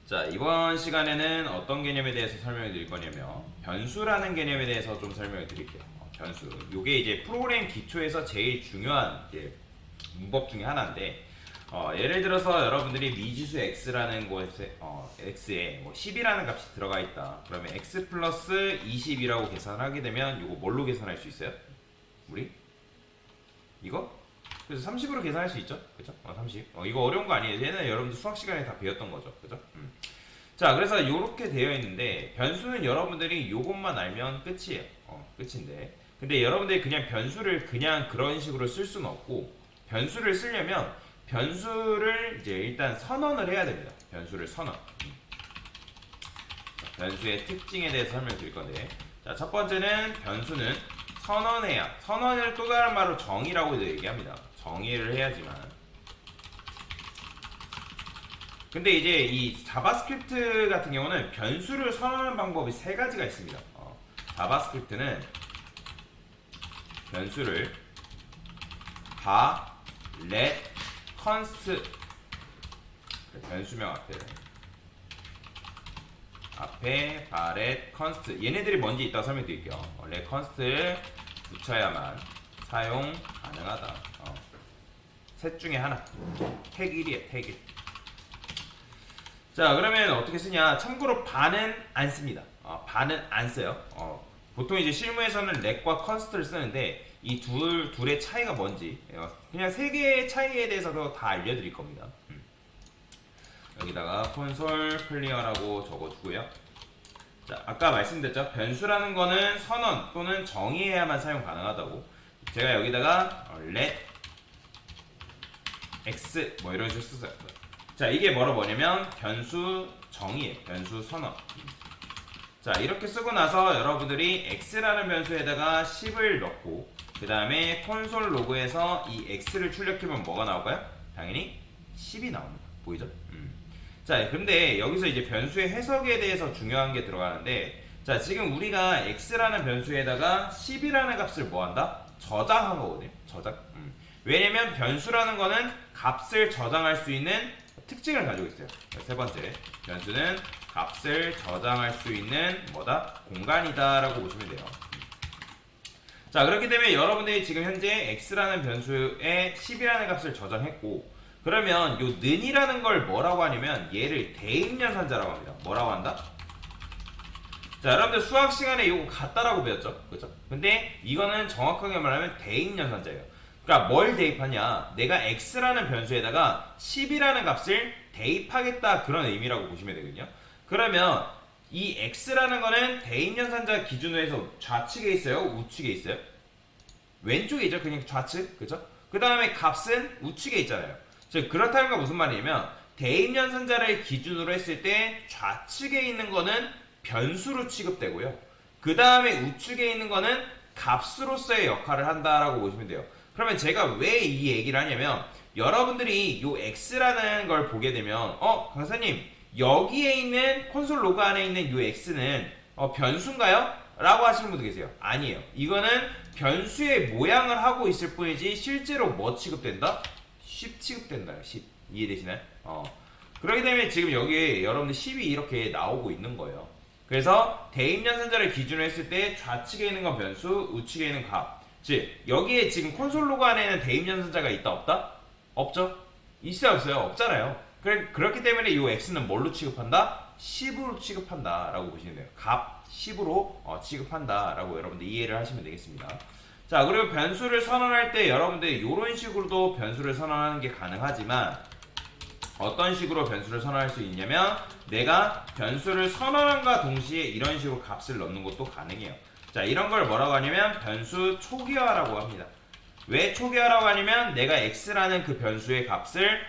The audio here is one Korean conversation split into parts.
자, 이번 시간에는 어떤 개념에 대해서 설명을 드릴 거냐면 변수라는 개념에 대해서 좀 설명을 드릴게요. 변수. 요게 이제 프로그램 기초에서 제일 중요한 이제 문법 중에 하나인데 예를 들어서 여러분들이 미지수 x라는 곳에 x에 뭐 10이라는 값이 들어가 있다. 그러면 x 플러스 20이라고 계산하게 되면 요거 뭘로 계산할 수 있어요? 우리? 이거? 그래서 30으로 계산할 수 있죠? 그죠? 30. 이거 어려운 거 아니에요. 얘는 여러분들 수학 시간에 다 배웠던 거죠. 그죠? 자, 그래서 이렇게 되어 있는데 변수는 여러분들이 요것만 알면 끝이에요. 끝인데. 근데 여러분들이 그냥 변수를 그냥 그런 식으로 쓸 수는 없고 변수를 쓰려면 변수를 이제 일단 선언을 해야 됩니다. 변수를 선언. 변수의 특징에 대해서 설명드릴 건데, 자, 첫 번째는 변수는 선언해야. 선언을 또 다른 말로 정의라고 얘기합니다. 정의를 해야지만. 근데 이제 이 자바스크립트 같은 경우는 변수를 선언하는 방법이 세 가지가 있습니다. 자바스크립트는 변수를 바, 렛, 컨스트, 변수명 앞에 바, 렛, 컨스트, 얘네들이 뭔지 이따 설명드릴게요. 렛, 컨스트를 붙여야만 사용 가능하다. 셋 중에 하나. 택 1이에요. 택 1. 자, 그러면 어떻게 쓰냐? 참고로 반은 안 씁니다. 반은 안 써요. 보통 이제 실무에서는 렛과 컨스트를 쓰는데 이 둘의 차이가 뭔지 그냥 세 개의 차이에 대해서도 다 알려드릴 겁니다. 여기다가 콘솔 클리어라고 적어주고요. 자, 아까 말씀드렸죠? 변수라는 거는 선언 또는 정의해야만 사용 가능하다고. 제가 여기다가 let x 뭐 이런 식으로 쓰세요. 자, 이게 뭐냐면 변수 정의예요. 변수 선언. 자, 이렇게 쓰고 나서 여러분들이 x라는 변수에다가 10을 넣고 그 다음에 콘솔 로그에서 이 x를 출력해보면 뭐가 나올까요? 당연히 10이 나옵니다. 보이죠? 자, 근데 여기서 이제 변수의 해석에 대해서 중요한 게 들어가는데, 자, 지금 우리가 x라는 변수에다가 10이라는 값을 뭐한다? 저장한 거거든요. 저장. 왜냐면 변수라는 거는 값을 저장할 수 있는 특징을 가지고 있어요. 세 번째, 변수는 값을 저장할 수 있는 뭐다? 공간이다 라고 보시면 돼요. 자, 그렇기 때문에 여러분들이 지금 현재 x라는 변수에 10이라는 값을 저장했고, 그러면 요 는이라는 걸 뭐라고 하냐면 얘를 대입연산자라고 합니다. 뭐라고 한다? 자, 여러분들 수학 시간에 이거 같다라고 배웠죠? 그죠? 근데 이거는 정확하게 말하면 대입연산자예요. 그러니까 뭘 대입하냐? 내가 x라는 변수에다가 10이라는 값을 대입하겠다, 그런 의미라고 보시면 되거든요. 그러면 이 x라는 거는 대입연산자 기준으로 해서 좌측에 있어요? 우측에 있어요? 왼쪽에 있죠? 그냥 좌측. 그죠? 그 다음에 값은 우측에 있잖아요. 즉, 그렇다는 건 무슨 말이냐면 대입연산자를 기준으로 했을 때 좌측에 있는 거는 변수로 취급되고요. 그 다음에 우측에 있는 거는 값으로서의 역할을 한다라고 보시면 돼요. 그러면 제가 왜 이 얘기를 하냐면 여러분들이 요 x라는 걸 보게 되면 강사님 여기에 있는 콘솔 로그 안에 있는 요 x는 변수인가요? 라고 하시는 분도 계세요. 아니에요. 이거는 변수의 모양을 하고 있을 뿐이지 실제로 뭐 취급된다? 10 취급된다. 10. 이해되시나요? 그렇기 때문에 지금 여기에 여러분들 10이 이렇게 나오고 있는 거예요. 그래서 대입연산자를 기준으로 했을 때 좌측에 있는 건 변수, 우측에 있는 값. 즉, 여기에 지금 콘솔 로그 안에는 대입연산자가 있다 없다? 없죠? 있어요 없어요? 없잖아요. 그렇기 때문에 이 x는 뭘로 취급한다? 10으로 취급한다 라고 보시면 돼요. 값 10으로 취급한다 라고 여러분들 이해를 하시면 되겠습니다. 자, 그리고 변수를 선언할 때 여러분들 이런 식으로도 변수를 선언하는 게 가능하지만 어떤 식으로 변수를 선언할 수 있냐면 내가 변수를 선언함과 동시에 이런 식으로 값을 넣는 것도 가능해요. 자, 이런 걸 뭐라고 하냐면 변수 초기화라고 합니다. 왜 초기화라고 하냐면 내가 x라는 그 변수의 값을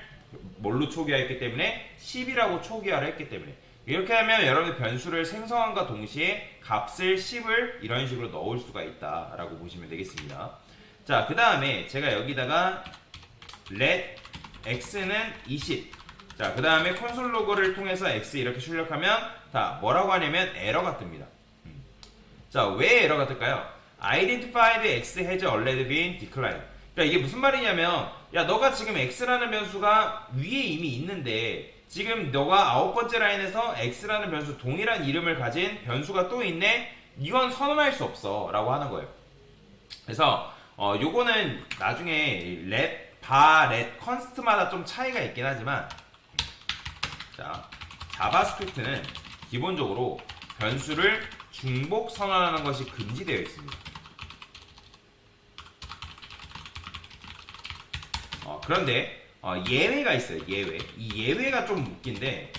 뭘로 초기화했기 때문에 10이라고 초기화를 했기 때문에 이렇게 하면 여러분들 변수를 생성함과 동시에 값을 10을 이런 식으로 넣을 수가 있다라고 보시면 되겠습니다. 자, 그 다음에 제가 여기다가 let x는 20. 자, 그 다음에 콘솔 로그를 통해서 x 이렇게 출력하면 다 뭐라고 하냐면 에러가 뜹니다. 자, 왜 에러가 뜰까요? identified x has already been declined. 그러니까 이게 무슨 말이냐면 야, 너가 지금 x라는 변수가 위에 이미 있는데 지금 너가 아홉 번째 라인에서 x라는 변수 동일한 이름을 가진 변수가 또 있네. 이건 선언할 수 없어 라고 하는 거예요. 그래서 요거는 나중에 렛, 컨스트마다 좀 차이가 있긴 하지만, 자, 자바스크립트는 기본적으로 변수를 중복 선언하는 것이 금지되어 있습니다. 그런데 예외가 있어요. 예외. 이 예외가 좀 웃긴데,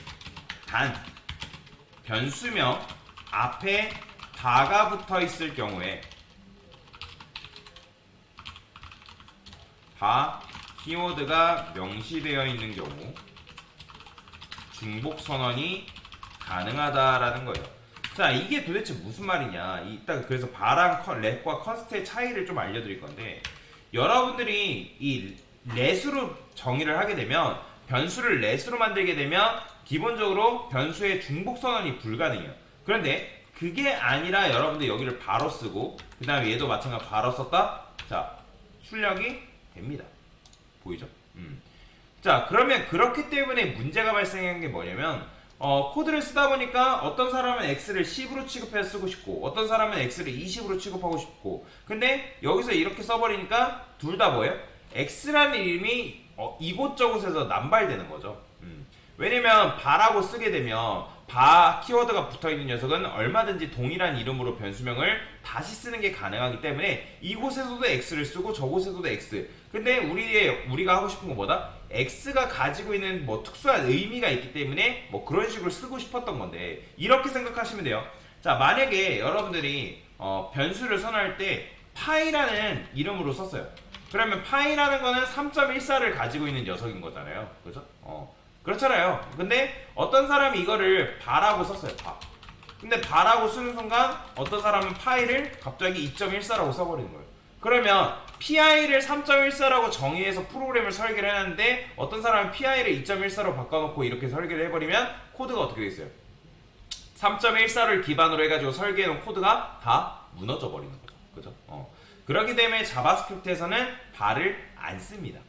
단 변수명 앞에 다가 붙어 있을 경우에 다 키워드가 명시되어 있는 경우 중복 선언이 가능하다라는 거예요. 자, 이게 도대체 무슨 말이냐? 이따 그래서 바랑 렛과 컨스트의 차이를 좀 알려드릴 건데, 여러분들이 이 렛으로 정의를 하게 되면, 변수를 렛으로 만들게 되면 기본적으로 변수의 중복 선언이 불가능해요. 그런데 그게 아니라 여러분들 여기를 바로 쓰고, 그 다음에 얘도 마찬가지로 바로 썼다. 자, 출력이 됩니다. 보이죠? 자, 그러면 그렇기 때문에 문제가 발생한 게 뭐냐면, 코드를 쓰다 보니까 어떤 사람은 x를 10으로 취급해서 쓰고 싶고, 어떤 사람은 x를 20으로 취급하고 싶고, 근데 여기서 이렇게 써버리니까 둘 다 뭐예요? x라는 이름이 이곳저곳에서 남발되는 거죠. 왜냐면 바라고 쓰게 되면 바 키워드가 붙어있는 녀석은 얼마든지 동일한 이름으로 변수명을 다시 쓰는 게 가능하기 때문에 이곳에서도 x를 쓰고 저곳에서도 x. 근데 우리가 하고 싶은 건 뭐다? x가 가지고 있는 뭐 특수한 의미가 있기 때문에 뭐 그런 식으로 쓰고 싶었던 건데, 이렇게 생각하시면 돼요. 자, 만약에 여러분들이 변수를 선언할 때 파이라는 이름으로 썼어요. 그러면 파이라는 거는 3.14를 가지고 있는 녀석인 거잖아요. 그죠? 그렇잖아요. 근데 어떤 사람이 이거를 바라고 썼어요. 바. 근데 바라고 쓰는 순간 어떤 사람은 파이를 갑자기 2.14라고 써버리는 거예요. 그러면 PI를 3.14라고 정의해서 프로그램을 설계를 해놨는데, 어떤 사람은 PI를 2.14로 바꿔놓고 이렇게 설계를 해버리면 코드가 어떻게 되겠어요? 3.14를 기반으로 해가지고 설계해놓은 코드가 다 무너져 버리는 거죠. 그죠? 그렇기 때문에 자바스크립트에서는 발을 안 씁니다.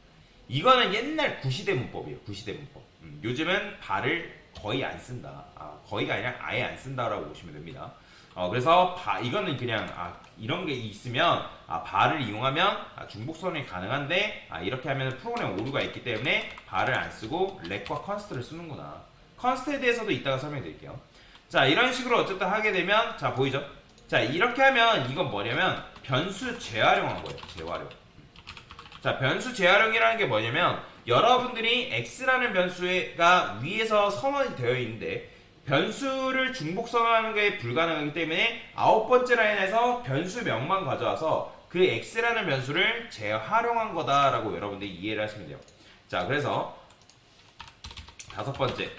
이거는 옛날 구시대 문법이에요. 구시대 문법. 요즘은 발을 거의 안 쓴다. 거의가 아니라 아예 안 쓴다라고 보시면 됩니다. 그래서 이거는 그냥 이런 게 있으면 발을 이용하면 중복선언이 가능한데, 이렇게 하면 프로그램 오류가 있기 때문에 발을 안 쓰고 렛과 컨스트를 쓰는구나. 컨스트에 대해서도 이따가 설명드릴게요. 자, 이런 식으로 어쨌든 하게 되면, 자, 보이죠? 자, 이렇게 하면 이건 뭐냐면 변수 재활용한 거예요. 재활용. 자, 변수 재활용이라는 게 뭐냐면, 여러분들이 x라는 변수가 위에서 선언이 되어 있는데 변수를 중복 선언하는 게 불가능하기 때문에 아홉 번째 라인에서 변수명만 가져와서 그 x라는 변수를 재활용한 거다라고 여러분들이 이해를 하시면 돼요. 자, 그래서 다섯 번째,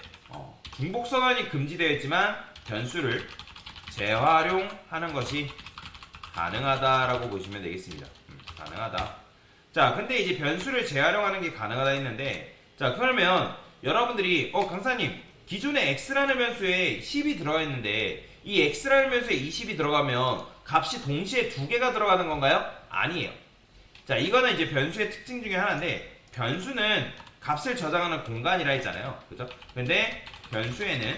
중복 선언이 금지되어 있지만 변수를 재활용하는 것이 가능하다라고 보시면 되겠습니다. 가능하다. 자, 근데 이제 변수를 재활용하는 게 가능하다 했는데, 자, 그러면 여러분들이 강사님, 기존에 x라는 변수에 10이 들어가 있는데 이 x라는 변수에 20이 들어가면 값이 동시에 두 개가 들어가는 건가요? 아니에요. 자, 이거는 이제 변수의 특징 중에 하나인데, 변수는 값을 저장하는 공간이라 했잖아요. 그죠? 근데 변수에는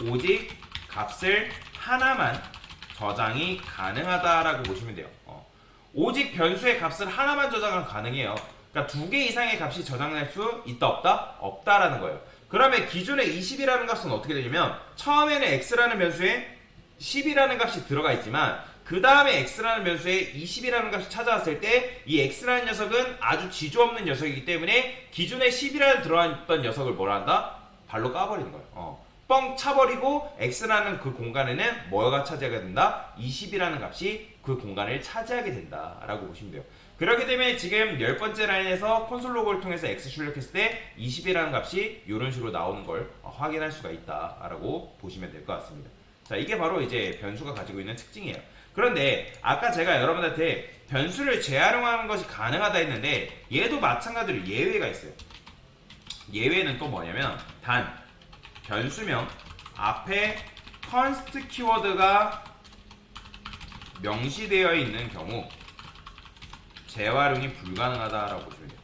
오직 값을 하나만 저장이 가능하다라고 보시면 돼요. 오직 변수의 값을 하나만 저장은 가능해요. 그러니까 두 개 이상의 값이 저장될 수 있다 없다? 없다라는 거예요. 그러면 기존의 20이라는 값은 어떻게 되냐면, 처음에는 x라는 변수에 10이라는 값이 들어가 있지만 그 다음에 x라는 변수에 20이라는 값이 찾아왔을 때 이 x라는 녀석은 아주 지조 없는 녀석이기 때문에 기존에 10이라는 들어있던 녀석을 뭐라 한다? 발로 까버리는 거예요. 뻥 차버리고 x라는 그 공간에는 뭐가 차지하게 된다? 20이라는 값이 그 공간을 차지하게 된다라고 보시면 돼요. 그렇기 때문에 지금 10번째 라인에서 콘솔 로그를 통해서 x 출력했을 때 20이라는 값이 이런 식으로 나오는 걸 확인할 수가 있다라고 보시면 될 것 같습니다. 자, 이게 바로 이제 변수가 가지고 있는 특징이에요. 그런데 아까 제가 여러분한테 변수를 재활용하는 것이 가능하다 했는데, 얘도 마찬가지로 예외가 있어요. 예외는 또 뭐냐면, 단 변수명 앞에 const 키워드가 명시되어 있는 경우 재활용이 불가능하다라고 보시면 돼요.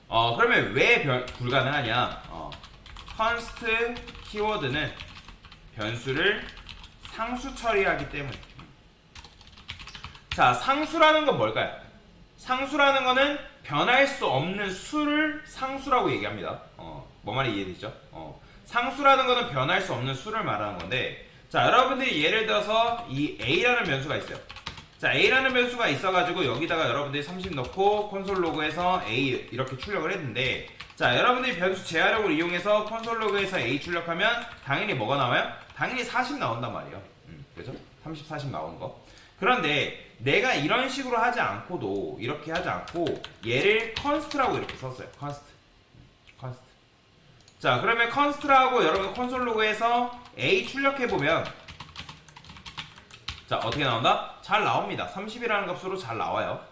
그러면 왜 불가능하냐? const 키워드는 변수를 상수 처리하기 때문에. 자, 상수라는 건 뭘까요? 상수라는 거는 변할 수 없는 수를 상수라고 얘기합니다. 뭔 말이 이해되죠? 상수라는 거는 변할 수 없는 수를 말하는 건데, 자, 여러분들이 예를 들어서 이 a라는 변수가 있어요. 자, a라는 변수가 있어가지고 여기다가 여러분들이 30 넣고 콘솔 로그에서 a 이렇게 출력을 했는데, 자, 여러분들이 변수 재활용을 이용해서 콘솔 로그에서 a 출력하면 당연히 뭐가 나와요? 당연히 40 나온단 말이에요. 그죠? 30, 40 나오는 거. 그런데 내가 이런 식으로 하지 않고도, 이렇게 하지 않고 얘를 const라고 이렇게 썼어요. const. 자, 그러면 const라고 여러분 콘솔 로그에서 a 출력해보면, 자, 어떻게 나온다? 잘 나옵니다. 30이라는 값으로 잘 나와요.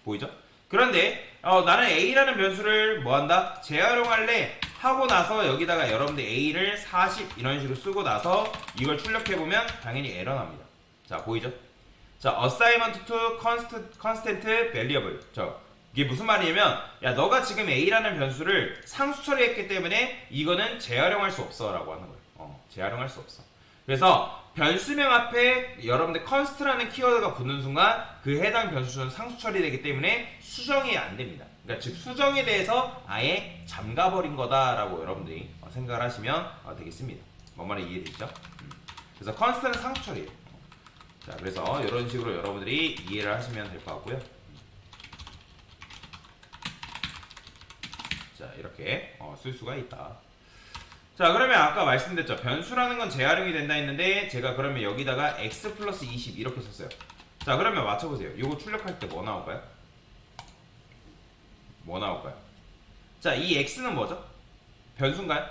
보이죠? 그런데 나는 a라는 변수를 뭐한다? 재활용할래 하고 나서 여기다가 여러분들 a를 40 이런 식으로 쓰고 나서 이걸 출력해보면 당연히 에러 납니다. 자, 보이죠? 자, assignment to constant variable. 이게 무슨 말이냐면, 야, 너가 지금 a라는 변수를 상수 처리했기 때문에 이거는 재활용할 수 없어 라고 하는 거예요. 재활용할 수 없어. 그래서 변수명 앞에 여러분들 const라는 키워드가 붙는 순간 그 해당 변수는 상수 처리되기 때문에 수정이 안 됩니다. 그러니까 즉 수정에 대해서 아예 잠가버린 거다라고 여러분들이 생각을 하시면 되겠습니다. 뭔 말인지 이해되시죠? 그래서 const는 상수 처리예요. 자, 그래서 이런 식으로 여러분들이 이해를 하시면 될 것 같고요. 자, 이렇게 쓸 수가 있다. 자, 그러면 아까 말씀드렸죠. 변수라는 건 재활용이 된다 했는데 제가 그러면 여기다가 x 플러스 20 이렇게 썼어요. 자, 그러면 맞춰보세요. 이거 출력할 때 뭐 나올까요? 뭐 나올까요? 자, 이 x는 뭐죠? 변수인가요?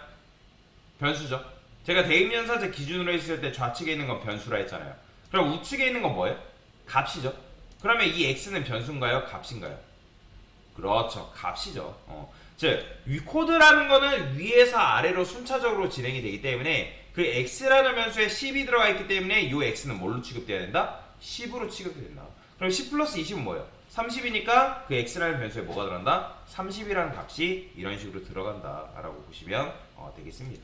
변수죠. 제가 대입연산제 기준으로 했을 때 좌측에 있는 건 변수라 했잖아요. 그럼 우측에 있는 건 뭐예요? 값이죠. 그러면 이 x는 변수인가요? 값인가요? 그렇죠. 값이죠. 즉, 코드라는 거는 위에서 아래로 순차적으로 진행이 되기 때문에 그 x라는 변수에 10이 들어가 있기 때문에 이 x는 뭘로 취급돼야 된다? 10으로 취급돼야 된다. 그럼 10 플러스 20은 뭐예요? 30이니까 그 x라는 변수에 뭐가 들어간다? 30이라는 값이 이런 식으로 들어간다 라고 보시면 되겠습니다.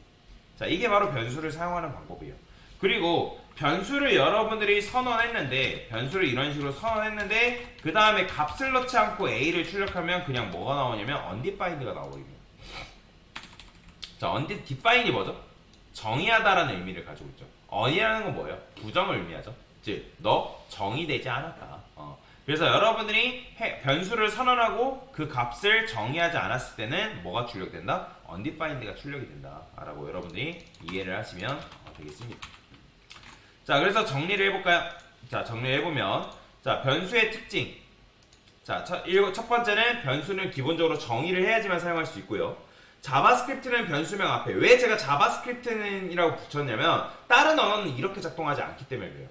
자, 이게 바로 변수를 사용하는 방법이에요. 그리고 변수를 여러분들이 선언했는데, 변수를 이런 식으로 선언했는데 그 다음에 값을 넣지 않고 a를 출력하면 그냥 뭐가 나오냐면 undefined가 나오거든요. 자, undefined이 뭐죠? 정의하다라는 의미를 가지고 있죠. un이라는 건 뭐예요? 부정을 의미하죠. 즉, 너 정의되지 않았다. 그래서 여러분들이 변수를 선언하고 그 값을 정의하지 않았을 때는 뭐가 출력된다? undefined가 출력이 된다 라고 여러분들이 이해를 하시면 되겠습니다. 자, 그래서 정리를 해볼까요? 자, 정리를 해보면, 자, 변수의 특징. 자, 첫 번째는 변수는 기본적으로 정의를 해야지만 사용할 수 있고요. 자바스크립트는 변수명 앞에, 왜 제가 자바스크립트는이라고 붙였냐면 다른 언어는 이렇게 작동하지 않기 때문에 그래요.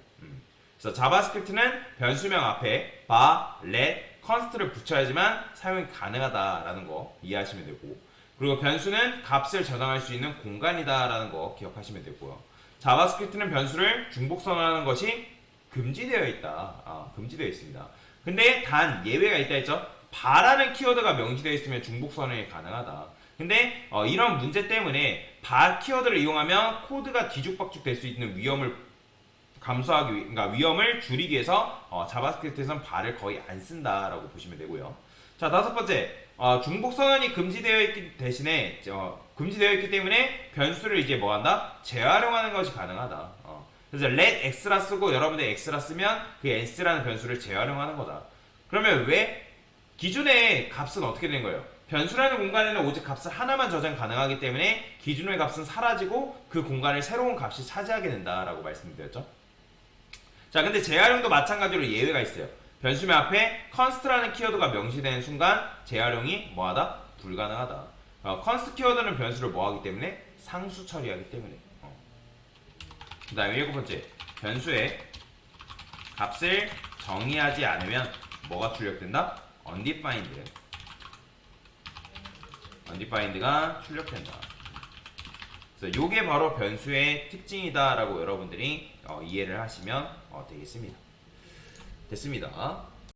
그래서 자바스크립트는 변수명 앞에 bar, let, const를 붙여야지만 사용이 가능하다라는 거 이해하시면 되고, 그리고 변수는 값을 저장할 수 있는 공간이다라는 거 기억하시면 되고요. 자바스크립트는 변수를 중복 선언하는 것이 금지되어 있다. 금지되어 있습니다. 근데 단 예외가 있다 했죠. bar라는 키워드가 명시되어 있으면 중복 선언이 가능하다. 근데 이런 문제 때문에 bar 키워드를 이용하면 코드가 뒤죽박죽 될 수 있는 위험을 감소하기 위해, 그러니까 위험을 줄이기 위해서 자바스크립트에서는 bar을 거의 안 쓴다라고 보시면 되고요. 자, 다섯 번째, 중복 선언이 금지되어 있기 대신에 금지되어 있기 때문에 변수를 이제 뭐한다? 재활용하는 것이 가능하다. 그래서 let x라 쓰고 여러분들 x라 쓰면 그 s라는 변수를 재활용하는 거다. 그러면 왜 기존의 값은 어떻게 되는 거예요? 변수라는 공간에는 오직 값을 하나만 저장 가능하기 때문에 기존의 값은 사라지고 그 공간을 새로운 값이 차지하게 된다라고 말씀드렸죠. 자, 근데 재활용도 마찬가지로 예외가 있어요. 변수명 앞에 const라는 키워드가 명시되는 순간 재활용이 뭐하다? 불가능하다. const 키워드는 변수를 뭐하기 때문에? 상수 처리하기 때문에. 그 다음에 일곱 번째, 변수의 값을 정의하지 않으면 뭐가 출력된다? undefined가 출력된다. 그래서 요게 바로 변수의 특징이다 라고 여러분들이 이해를 하시면 되겠습니다. 됐습니다.